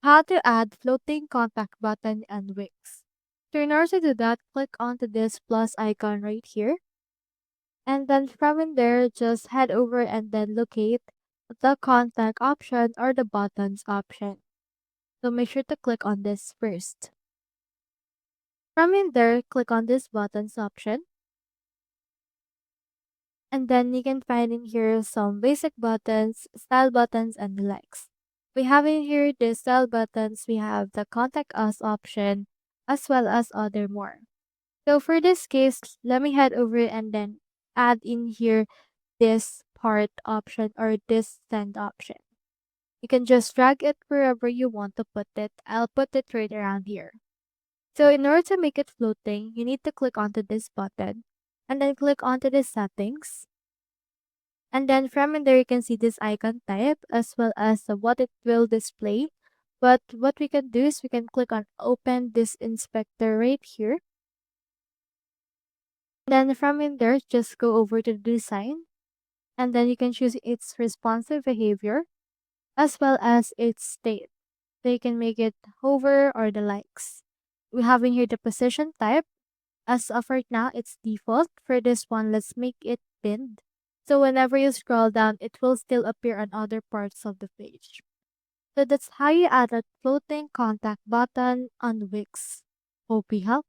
How to add floating contact button and Wix. So in order to do that, click onto this plus icon right here. And then from in there, just head over and then locate the contact option or the buttons option. So make sure to click on this first. From in there, click on this buttons option. And then you can find in here some basic buttons, style buttons, and the likes. We have in here the style buttons, we have the contact us option, as well as other more. So for this case, let me head over and then add in here this part option or this send option. You can just drag it wherever you want to put it. I'll put it right around here. So in order to make it floating, you need to click onto this button and then click onto the settings. And then from in there, you can see this icon type as well as what it will display. But what we can do is we can click on open this inspector right here. Then from in there, just go over to the design. And then you can choose its responsive behavior as well as its state. So you can make it hover or the likes. We have in here the position type. As of right now, it's default. For this one, let's make it pinned. So whenever you scroll down, it will still appear on other parts of the page. So that's how you add a floating contact button on Wix. Hope we help.